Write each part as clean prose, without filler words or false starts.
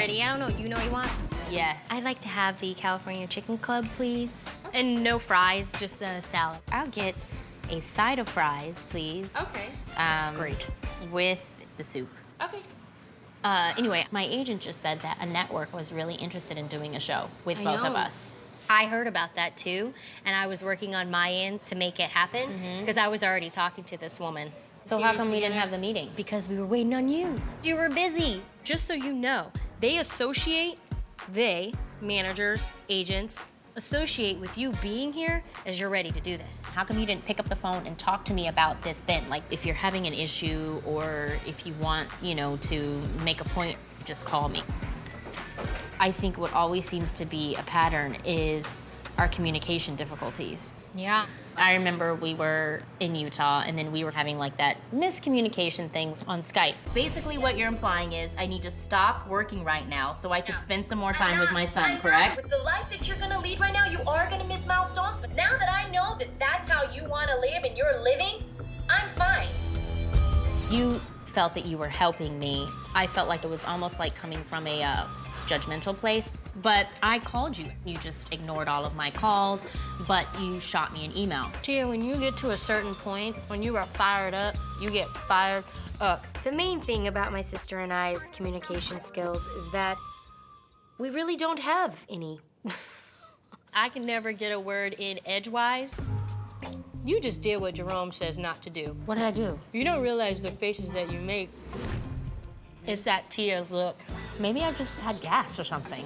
already. I don't know. You know what you want? Yes. I'd like to have the California Chicken Club, please. And no fries, just a salad. I'll get a side of fries, please. Okay. Great. With the soup. Okay. Anyway, my agent just said that a network was really interested in doing a show with both of us. I heard about that too, and I was working on my end to make it happen because I was already talking to this woman. So how come we didn't have the meeting? Because we were waiting on you. You were busy. Just so you know, managers, agents, associate with you being here as you're ready to do this. How come you didn't pick up the phone and talk to me about this then? Like, if you're having an issue or if you want, you know, to make a point, just call me. I think what always seems to be a pattern is our communication difficulties. Yeah. I remember we were in Utah, and then we were having like that miscommunication thing on Skype. Basically what you're implying is I need to stop working right now so I can spend some more time with my son, correct? With the life that you're gonna lead right now, you are gonna miss milestones, but now that I know that that's how you wanna live and you're living, I'm fine. You felt that you were helping me. I felt like it was almost like coming from a judgmental place, but I called you. You just ignored all of my calls, but you shot me an email. Tia, when you get to a certain point, when you are fired up, you get fired up. The main thing about my sister and I's communication skills is that we really don't have any. I can never get a word in edgewise. You just did what Jerome says not to do. What did I do? You don't realize the faces that you make. It's that Tia look. Maybe I just had gas or something.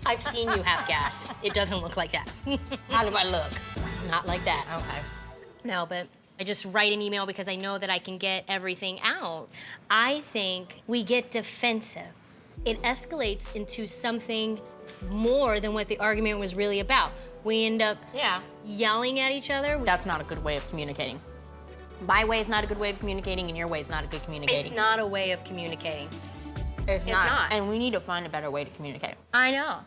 I've seen you have gas. It doesn't look like that. How do I look? Not like that. Okay. No, but I just write an email because I know that I can get everything out. I think we get defensive. It escalates into something more than what the argument was really about. We end up yelling at each other. That's not a good way of communicating. My way is not a good way of communicating, and your way is not a good communicating. It's not a way of communicating. It's not. And we need to find a better way to communicate. I know.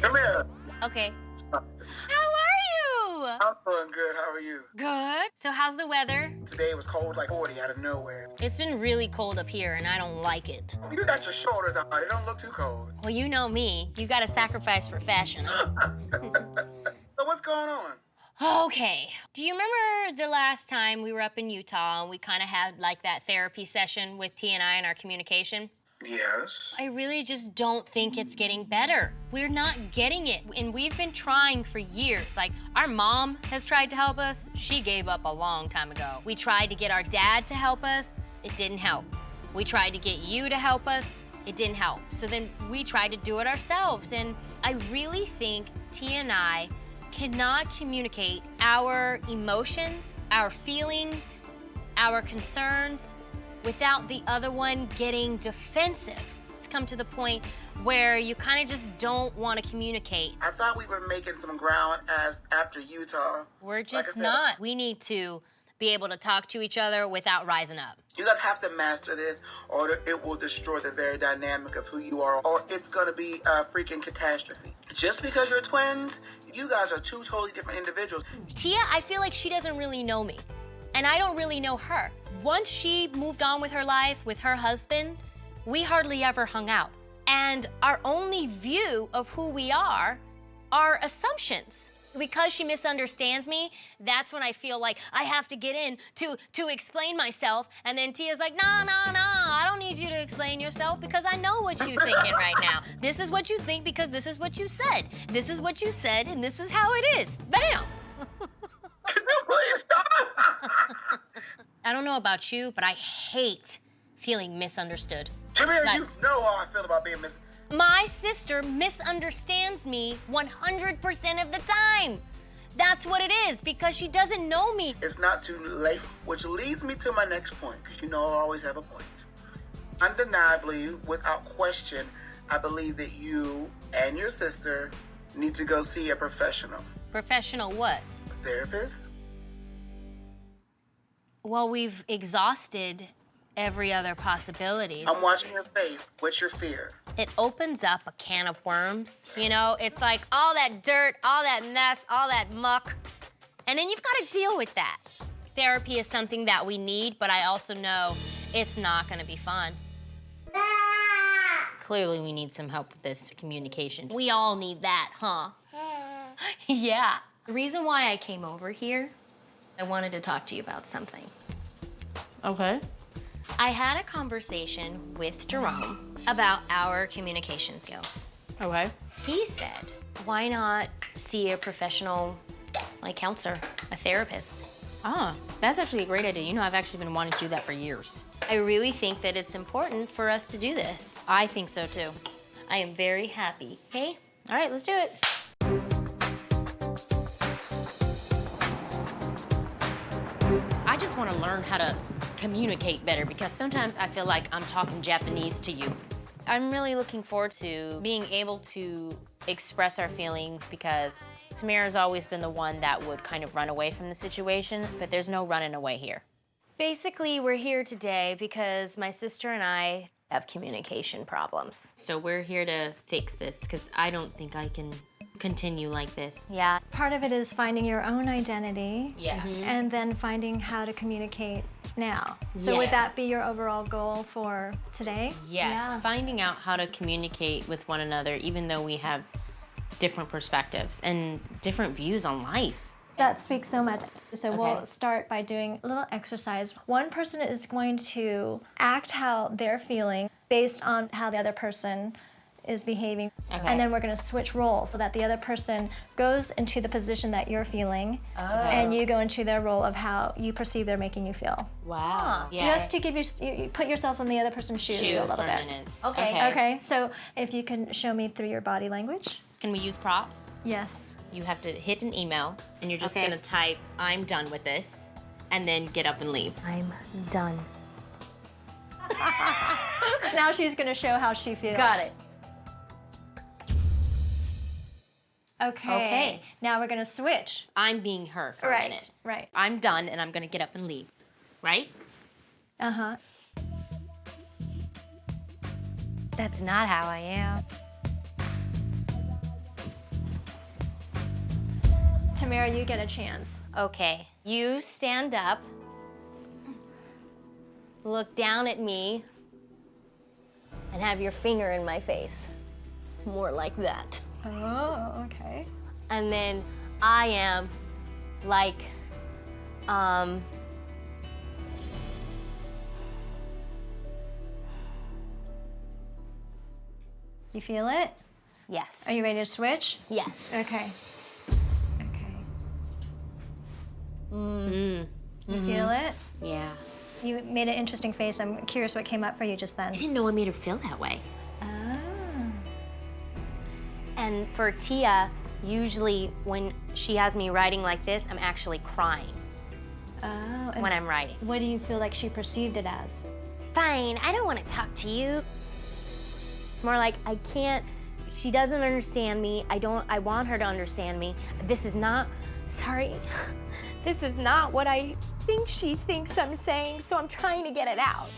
Come here. Okay. Stop it. How are you? I'm doing good. How are you? Good. So how's the weather? Today it was cold, like 40 out of nowhere. It's been really cold up here, and I don't like it. You got your shoulders out. They don't look too cold. Well, you know me. You gotta sacrifice for fashion. So what's going on? Okay. Do you remember the last time we were up in Utah and we kind of had like that therapy session with T and I and our communication? Yes. I really just don't think it's getting better. We're not getting it, and we've been trying for years. Like, our mom has tried to help us. She gave up a long time ago. We tried to get our dad to help us. It didn't help. We tried to get you to help us. It didn't help. So then we tried to do it ourselves, and I really think T and I cannot communicate our emotions, our feelings, our concerns, without the other one getting defensive. It's come to the point where you kind of just don't want to communicate. I thought we were making some ground as after Utah. We're just Like I said, not. We need to be able to talk to each other without rising up. You guys have to master this, or it will destroy the very dynamic of who you are, or it's gonna be a freaking catastrophe. Just because you're twins, you guys are two totally different individuals. Tia, I feel like she doesn't really know me, and I don't really know her. Once she moved on with her life, with her husband, we hardly ever hung out. And our only view of who we are assumptions. Because she misunderstands me, that's when I feel like I have to get in to explain myself. And then Tia's like, nah, I don't need you to explain yourself because I know what you're thinking right now. This is what you think because this is what you said. This is what you said, and this is how it is. Bam! Please stop! I don't know about you, but I hate feeling misunderstood. Tamera, Like- you know how I feel about being My sister misunderstands me 100% of the time. That's what it is, because she doesn't know me. It's not too late, which leads me to my next point, because you know I always have a point. Undeniably, without question, I believe that you and your sister need to go see a professional. Professional what? Therapist? Well, we've exhausted every other possibilities. I'm watching your face. What's your fear? It opens up a can of worms. You know, it's like all that dirt, all that mess, all that muck, and then you've got to deal with that. Therapy is something that we need, but I also know it's not gonna be fun. Clearly, we need some help with this communication. We all need that, huh? Yeah. The reason why I came over here, I wanted to talk to you about something. Okay. I had a conversation with Jerome about our communication skills. Okay. He said, why not see a professional, like, counselor, a therapist? Ah, that's actually a great idea. You know, I've actually been wanting to do that for years. I really think that it's important for us to do this. I think so too. I am very happy. Okay? All right, let's do it. I just want to learn how to communicate better because sometimes I feel like I'm talking Japanese to you. I'm really looking forward to being able to express our feelings because Tamera's always been the one that would kind of run away from the situation, but there's no running away here. Basically, we're here today because my sister and I have communication problems. So we're here to fix this because I don't think I can continue like this. Yeah. Part of it is finding your own identity. Yeah. And then finding how to communicate now. So Yes. would that be your overall goal for today? Yes, Yeah. finding out how to communicate with one another even though we have different perspectives and different views on life. That speaks so much. So Okay. we'll start by doing a little exercise. One person is going to act how they're feeling based on how the other person is behaving. Okay. And then we're going to switch roles so that the other person goes into the position that you're feeling and you go into their role of how you perceive they're making you feel. Wow. Yeah. Just to give you put yourselves in the other person's shoes a Choose little for a bit. minute. Okay. Okay, so if you can show me through your body language. Can we use props? Yes. You have to hit an email and you're just Okay. gonna type, I'm done with this, and then get up and leave. I'm done. Now she's going to show how she feels. Got it. Okay. Okay. Now we're going to switch. I'm being her for a Right, minute. right. I'm done and I'm gonna get up and leave. Right? Uh-huh. That's not how I am. Tamera, you get a chance. Okay, you stand up, look down at me, and have your finger in my face. More like that. Oh, okay. And then I am like, You feel it? yes. Are you ready to switch? Yes. Okay. Okay. Mm. You feel it? Yeah. You made an interesting face. I'm curious what came up for you just I then. didn't know I made her feel that way. Oh. And for Tia, usually when she has me writing like this, I'm actually crying Oh. And when I'm writing. what do you feel like she perceived it as? Fine, I don't want to talk to you. More like, I can't, she doesn't understand me. I want her to understand me. This is not, sorry, this is not what I think she thinks I'm saying, so I'm trying to get it out.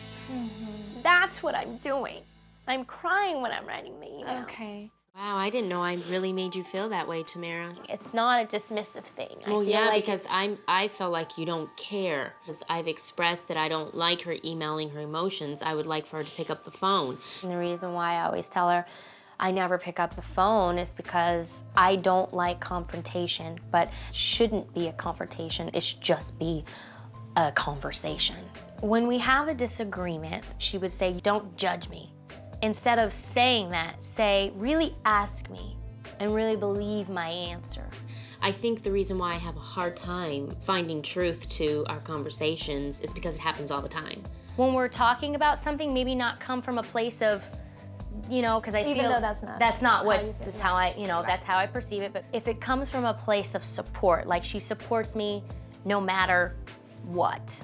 That's what I'm doing. I'm crying when I'm writing the email. Okay. Wow, I didn't know I really made you feel that way, Tamera. It's not a dismissive thing. I Well, feel yeah, like because I felt like you don't care. Because I've expressed that I don't like her emailing her emotions. I would like for her to pick up the phone. And the reason why I always tell her I never pick up the phone is because I don't like confrontation, but shouldn't be a confrontation. It should just be a conversation. When we have a disagreement, she would say, don't judge me. Instead of saying that, say, really ask me and really believe my answer. I think the reason why I have a hard time finding truth to our conversations is because it happens all the time. When we're talking about something, maybe not come from a place of, you know, because I Even feel though that's not what, how you feel. that's how I, you know, that's how I perceive it. But if it comes from a place of support, like she supports me no matter what,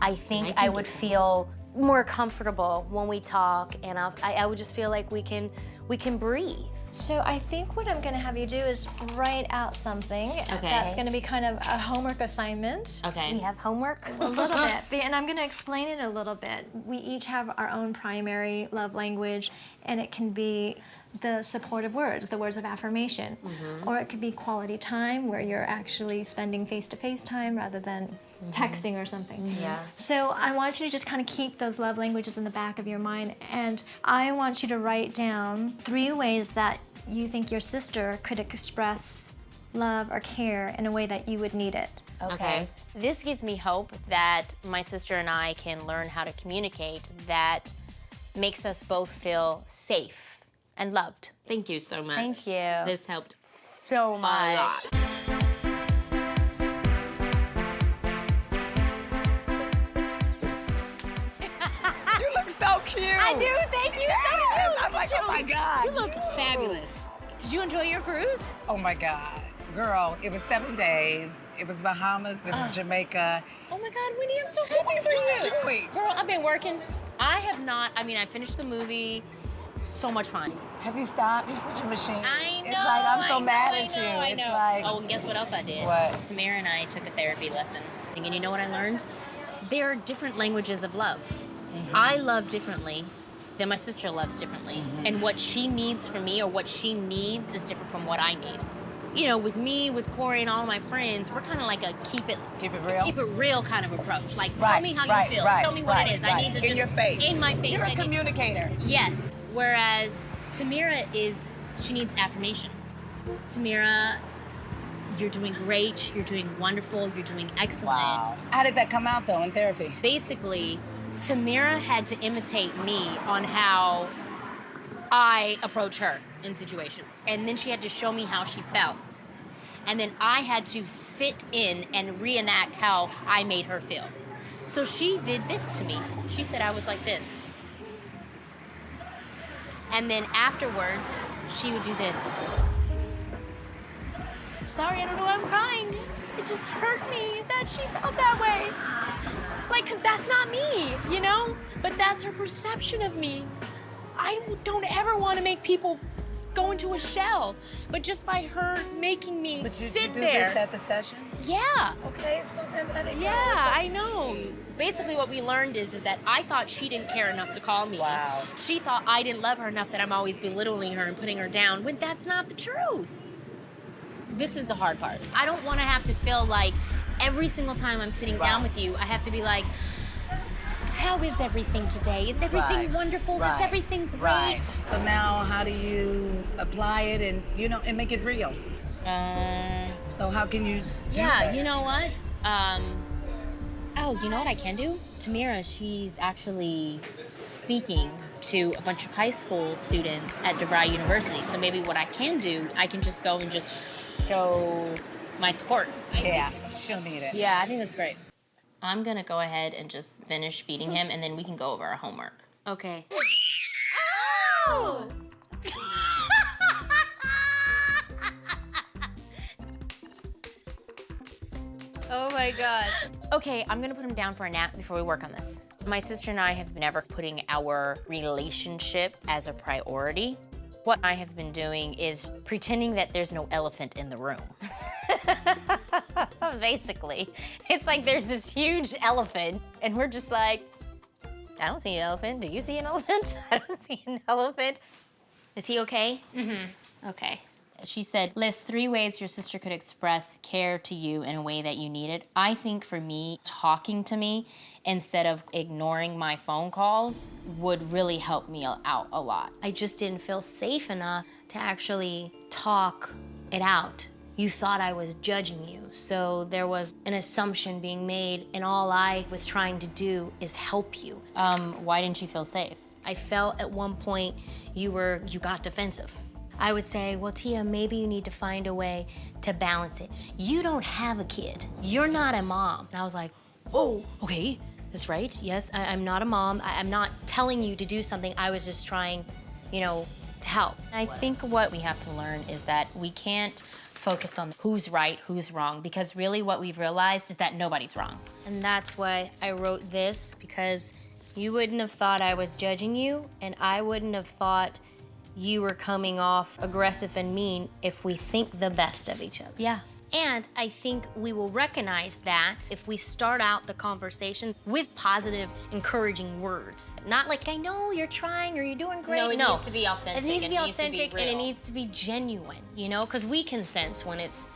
I think I would feel more comfortable when we talk, and I would just feel like we can we can breathe. So I think what I'm gonna have you do is write out something. Okay. That's gonna be kind of a homework assignment. Okay. We have homework? A little bit, and I'm gonna explain it a little bit. We each have our own primary love language, and it can be the supportive words, the words of affirmation. Or it could be quality time, where you're actually spending face-to-face time rather than texting or something. Yeah. So I want you to just kind of keep those love languages in the back of your mind, and I want you to write down 3 ways that you think your sister could express love or care in a way that you would need it. Okay. This gives me hope that my sister and I can learn how to communicate that makes us both feel safe and loved. Thank you so much. Thank you. This helped So much. a lot. You look so cute. I do, thank you. Yes. I'm like, oh my God. You look fabulous. Did you enjoy your cruise? Oh my God. Girl, it was 7 days. It was Bahamas, it was Jamaica. Oh my God, Winnie, I'm so happy for you. Doing? Girl, I've been working. I have not, I mean, I finished the movie. So much fun. Have you stopped? You're such a machine. I know. It's like, I'm so mad at you. I It's know. like, Oh, and guess what else I did? What? Tamera and I took a therapy lesson. And you know what I learned? There are different languages of love. I love differently than my sister loves differently. And what she needs from me or what she needs is different from what I need. You know, with me, with Corey and all my friends, we're kind of like a keep it real kind of approach. Like, tell me how you feel. Tell me what it is. I need to in just your face. in my face. You're a communicator. Yes. Whereas Tamera she needs affirmation. Tamera, you're doing great. You're doing wonderful. You're doing excellent. Wow. How did that come out though in therapy? Basically, Tamera had to imitate me on how I approach her in situations. And then she had to show me how she felt. And then I had to sit in and reenact how I made her feel. So she did this to me. She said I was like this. And then afterwards, she would do this. Sorry, I don't know why I'm crying. It just hurt me that she felt that way. Like, 'cause that's not me, you know? But that's her perception of me. I don't ever want to make people go into a shell, but just by her making me sit do there. this at the session? Yeah. Okay, so then let it go. Yeah, I know. Basically what we learned is that I thought she didn't care enough to call me. Wow. She thought I didn't love her enough that I'm always belittling her and putting her down, when that's not the truth. This is the hard part. I don't want to have to feel like every single time I'm sitting down with you, I have to be like, how is everything today? Is everything wonderful? Is everything great? Right. So now how do you apply it and, you know, and make it real? So how can you do that? You know what? Oh, you know what I can do? Tamera, she's actually speaking to a bunch of high school students at DeVry University. So maybe what I can do, I can just go and just show my support. Yeah, she'll need it. Yeah, I think that's great. I'm gonna go ahead and just finish feeding him, and then we can go over our homework. Okay. Oh! Oh my God. Okay, I'm gonna put him down for a nap before we work on this. My sister and I have been never putting our relationship as a priority. What I have been doing is pretending that there's no elephant in the room. Basically, it's like there's this huge elephant, and we're just like, I don't see an elephant. Do you see an elephant? I don't see an elephant. Is he okay? Mm-hmm. Okay. She said, list 3 ways your sister could express care to you in a way that you need it. I think for me, talking to me instead of ignoring my phone calls would really help me out a lot. I just didn't feel safe enough to actually talk it out. You thought I was judging you, so there was an assumption being made, and all I was trying to do is help you. Why didn't you feel safe? I felt at one point you got defensive. I would say, well, Tia, maybe you need to find a way to balance it. You don't have a kid. You're not a mom. And I was like, oh, okay, that's right. Yes, I'm not a mom. I'm not telling you to do something. I was just trying, to help. I think what we have to learn is that we can't focus on who's right, who's wrong, because really what we've realized is that nobody's wrong. And that's why I wrote this, because you wouldn't have thought I was judging you, and I wouldn't have thought you were coming off aggressive and mean if we think the best of each other. Yeah. And I think we will recognize that if we start out the conversation with positive, encouraging words. Not like, I know you're trying or you're doing great. No, it needs to be authentic. It needs to be authentic and it real. needs to be genuine, you know? Because we can sense when it's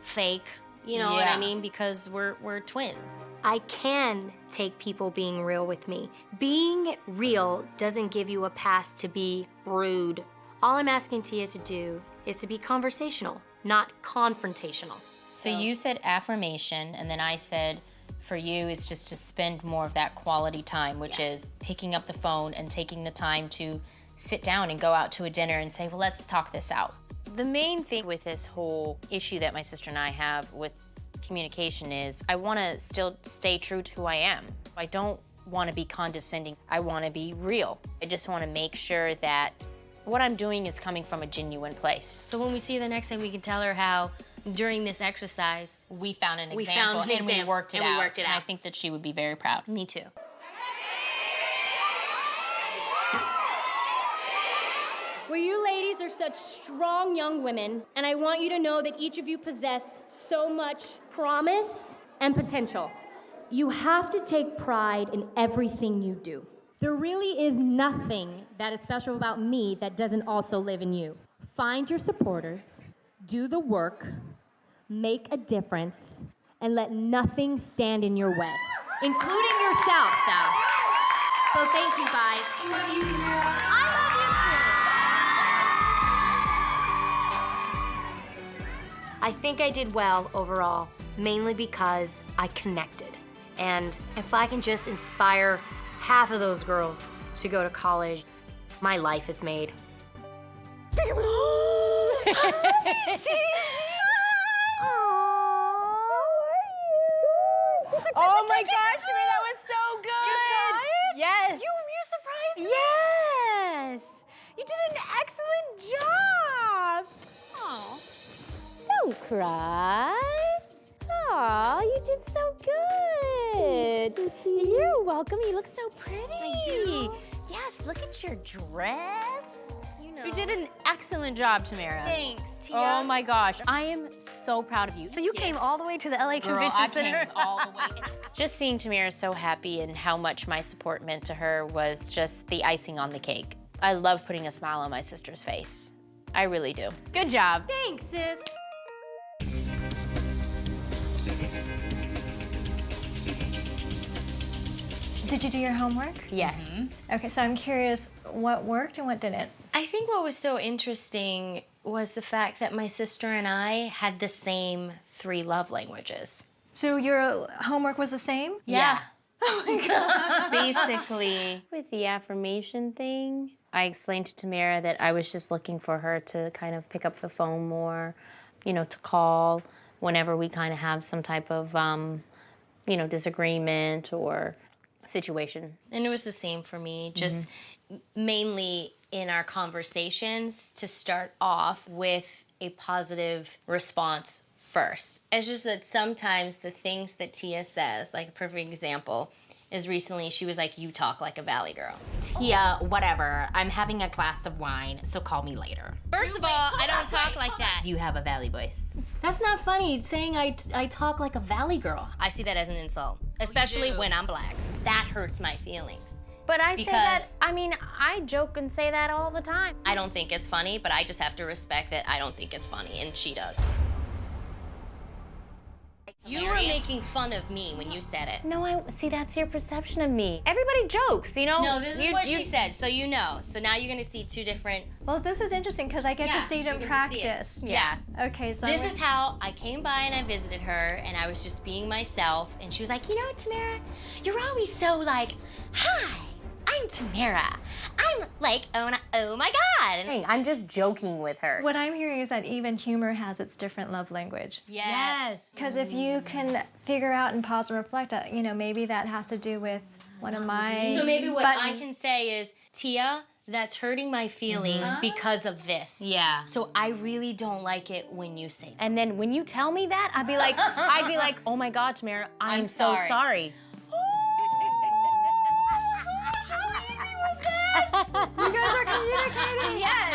fake, you know what I Yeah. mean? Because we're twins. I can take people being real with me. Being real doesn't give you a pass to be rude. All I'm asking Tia to do is to be conversational, not confrontational. So you said affirmation, and then I said for you is just to spend more of that quality time, which is picking up the phone and taking the time to sit down and go out to a dinner and say, well, let's talk this out. The main thing with this whole issue that my sister and I have with communication is I want to still stay true to who I am. I don't want to be condescending. I want to be real. I just want to make sure that what I'm doing is coming from a genuine place. So when we see her the next time, we can tell her how during this exercise, We found an example, We found an and we example, worked it and we out. worked it and I out. think that she would be very proud. me too. Well, you ladies are such strong young women, and I want you to know that each of you possess so much promise and potential. You have to take pride in everything you do. There really is nothing that is special about me that doesn't also live in you. Find your supporters, do the work, make a difference, and let nothing stand in your way, including yourself, though. So thank you, guys. I love you, Tamera. I love you, too. I think I did well overall, mainly because I connected. And if I can just inspire half of those girls to go to college, my life is made. Oh my gosh, Tamera, that was so good. You saw it? Yes. You surprised me? Yes. You did an excellent job. Oh. Don't cry. Aw, you did so good. You're welcome. You look so pretty. I do. Yes, look at your dress. You did an excellent job, Tamera. Thanks, Tia. Oh my gosh, I am so proud of you. So you came all the way to the LA Girl, Convention I Center? came all the way. Just seeing Tamera so happy and how much my support meant to her was just the icing on the cake. I love putting a smile on my sister's face. I really do. Good job. Thanks, sis. Did you do your homework? Yes. Okay, so I'm curious what worked and what didn't. I think what was so interesting was the fact that my sister and I had the same 3 love languages. So your homework was the same? Yeah. Basically, with the affirmation thing, I explained to Tamera that I was just looking for her to kind of pick up the phone more, you know, to call whenever we kind of have some type of, you know, disagreement or situation. And it was the same for me, just mainly in our conversations to start off with a positive response first. It's just that sometimes the things that Tia says, like a perfect example, is recently she was like, you talk like a valley girl. Tia, whatever. I'm having a glass of wine, so call me later. First of all, I don't talk like that. You have a valley voice. That's not funny, saying I talk like a valley girl. I see that as an insult, especially when I'm black. That hurts my feelings. But I say Because- that, I mean, I joke and say that all the time. I don't think it's funny, but I just have to respect that I don't think it's funny, and she does. You were making fun of me when you said it. No, see, that's your perception of me. Everybody jokes, you know? No, this is what she said, so you know. So now you're gonna see 2 different. Well, this is interesting because I get to Yeah, see it you in get to see it. practice. Yeah. Okay, so This is how I came by and I visited her, and I was just being myself, and she was like, you know what, Tamera? You're always so like, hi, I'm Tamera. I'm like, oh my God. And I'm just joking with her. what I'm hearing is that even humor has its different love language. yes. Because if you can figure out and pause and reflect, you know, maybe that has to do with one of my. So maybe what buttons. I can say is, Tia, that's hurting my feelings because of this. Yeah. So I really don't like it when you say that. And then when you tell me that, I'd be like, oh my God, Tamera, I'm so sorry. sorry. You guys are communicating. Yes.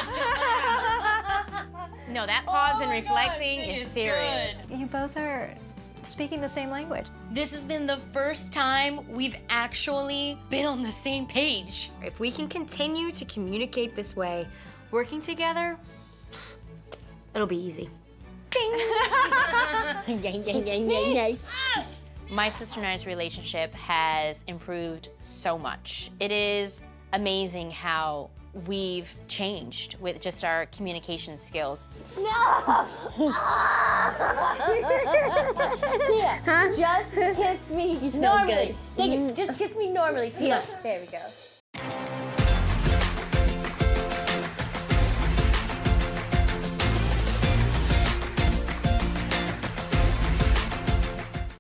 know, that pause and reflecting is serious. You both are speaking the same language. This has been the first time we've actually been on the same page. If we can continue to communicate this way, working together, it'll be easy. My sister and I's relationship has improved so much. It is amazing how we've changed with just our communication skills. Tia, just kiss me normally. Just kiss me normally, Tia. There we go.